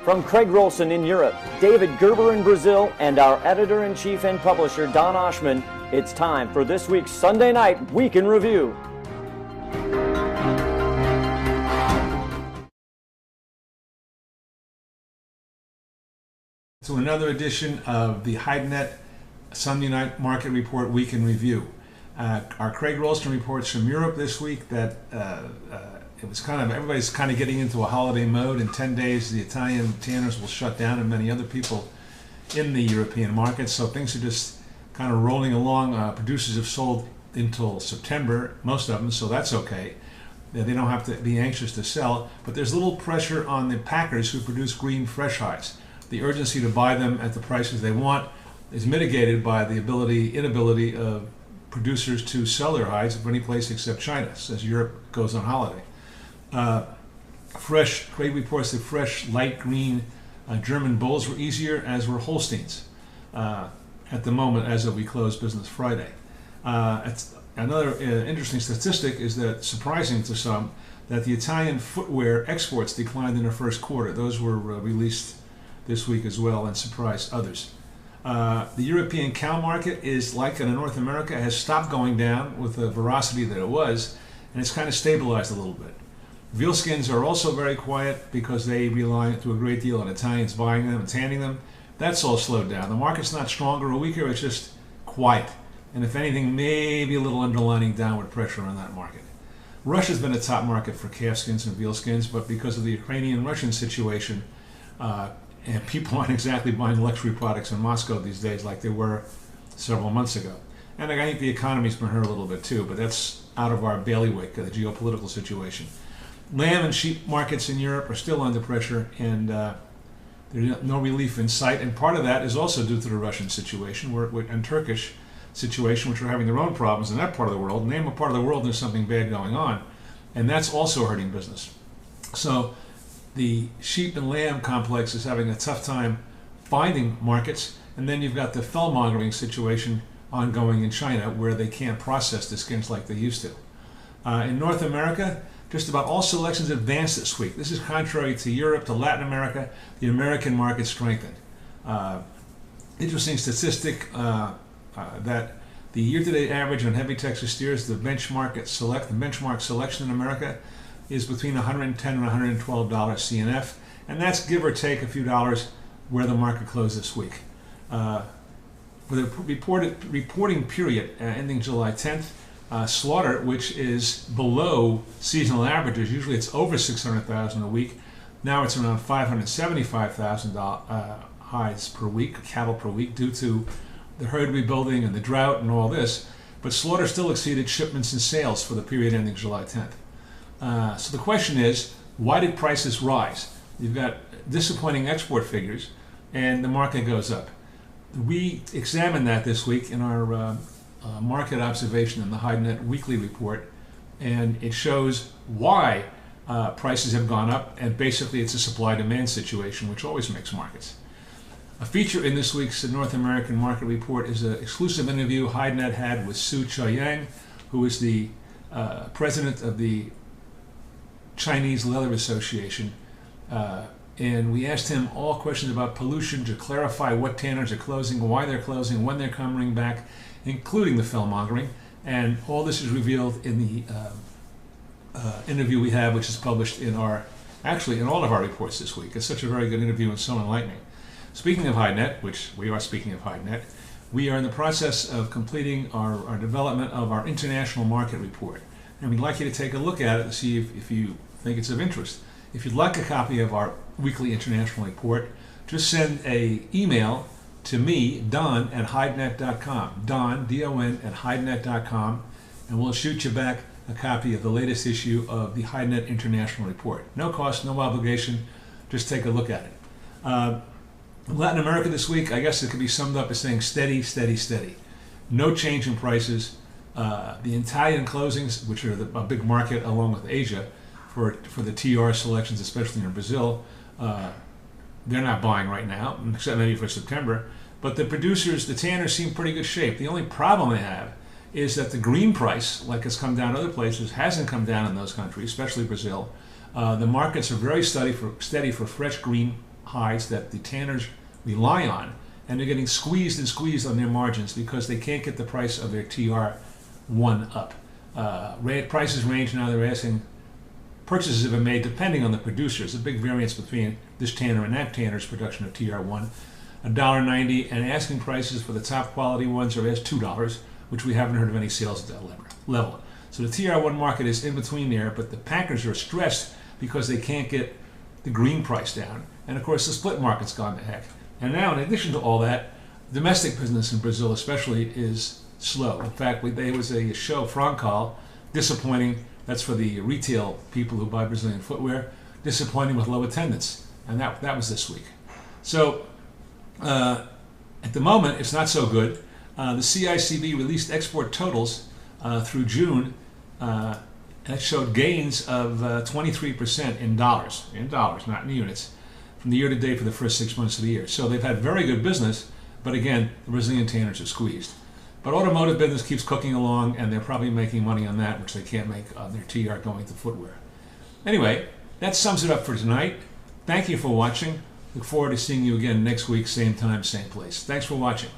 From Craig Rolson in Europe, David Gerber in Brazil, and our editor-in-chief and publisher, Don Oshman, it's time for this week's Sunday Night Week in Review. To another edition of the HideNet Sunday Night Market Report Week in Review. Our Craig Rolson reports from Europe this week that it was everybody's kind of getting into a holiday mode. In 10 days, the Italian tanners will shut down, and many other people in the European market. So things are just kind of rolling along. Producers have sold until September, most of them, so that's okay. They don't have to be anxious to sell, but there's little pressure on the packers who produce green fresh hides. The urgency to buy them at the prices they want is mitigated by the inability of producers to sell their hides from any place except China, as Europe goes on holiday. Craig reports that fresh light green German bulls were easier, as were Holsteins at the moment as we close business Friday. Another interesting statistic is that, surprising to some, that the Italian footwear exports declined in the first quarter. Those were released this week as well and surprised others. The European cow market is, like in North America, has stopped going down with the veracity that it was, and it's kind of stabilized a little bit. Veal skins are also very quiet because they rely to a great deal on Italians buying them and tanning them. That's all slowed down. The market's not stronger or weaker, it's just quiet. And if anything, maybe a little underlining downward pressure on that market. Russia's been a top market for calf skins and veal skins, but because of the Ukrainian-Russian situation, and people aren't exactly buying luxury products in Moscow these days like they were several months ago. And I think the economy's been hurt a little bit too, but that's out of our bailiwick, the geopolitical situation. Lamb and sheep markets in Europe are still under pressure, and there's no relief in sight. And part of that is also due to the Russian situation and Turkish situation, which are having their own problems in that part of the world. Name a part of the world there's something bad going on, and that's also hurting business. So the sheep and lamb complex is having a tough time finding markets, and then you've got the fellmongering situation ongoing in China, where they can't process the skins like they used to. In North America, just about all selections advanced this week. This is contrary to Europe, to Latin America. The American market strengthened. Interesting statistic that the year-to-date average on heavy Texas steers, the benchmark selection in America, is between $110 and $112 CNF, and that's give or take a few dollars where the market closed this week. For the reporting period ending July 10th, slaughter, which is below seasonal averages, usually it's over 600,000 a week. Now it's around 575,000 hides per week, cattle per week, due to the herd rebuilding and the drought and all this. But slaughter still exceeded shipments and sales for the period ending July 10th. So the question is, why did prices rise? You've got disappointing export figures, and the market goes up. We examined that this week in our market observation in the HideNet weekly report, and it shows why prices have gone up, and basically it's a supply-demand situation, which always makes markets. A feature in this week's North American market report is an exclusive interview HideNet had with Su Chaoyang, who is the president of the Chinese Leather Association, and we asked him all questions about pollution to clarify what tanners are closing, why they're closing, when they're coming back, including the fellmongering, and all this is revealed in the interview we have, which is published in all of our reports this week. It's such a very good interview and so enlightening. Speaking of HideNet, which we are speaking of HideNet, we are in the process of completing our development of our international market report, and we'd like you to take a look at it and see if you think it's of interest. If you'd like a copy of our weekly international report, just send an email to me, Don, at HideNet.com. Don, D-O-N, at HideNet.com, and we'll shoot you back a copy of the latest issue of the HideNet International Report. No cost, no obligation, just take a look at it. Latin America this week, I guess it could be summed up as saying steady, steady, steady. No change in prices. The Italian closings, which are a big market along with Asia for the TR selections, especially in Brazil, they're not buying right now, except maybe for September. But the producers, the tanners, seem pretty good shape. The only problem they have is that the green price, like it's come down other places, hasn't come down in those countries, especially Brazil. The markets are very steady for fresh green hides that the tanners rely on, and they're getting squeezed and squeezed on their margins because they can't get the price of their TR1 up. Prices range now. They're asking, purchases have been made depending on the producer. There's a big variance between this tanner and that tanner's production of TR1. $1.90, and asking prices for the top quality ones are as $2, which we haven't heard of any sales at that level. So the TR1 market is in between there, but the packers are stressed because they can't get the green price down. And of course the split market's gone to heck. And now, in addition to all that, domestic business in Brazil especially is slow. In fact, there was a show, Francal, disappointing. That's for the retail people who buy Brazilian footwear. Disappointing with low attendance. And that was this week. So at the moment, it's not so good. The CICB released export totals through June that showed gains of 23% in dollars, not in units, from the year to date for the first 6 months of the year. So they've had very good business, but again, the Brazilian tanners are squeezed. But automotive business keeps cooking along, and they're probably making money on that, which they can't make on their TR going to footwear. Anyway, that sums it up for tonight. Thank you for watching. Look forward to seeing you again next week, same time, same place. Thanks for watching.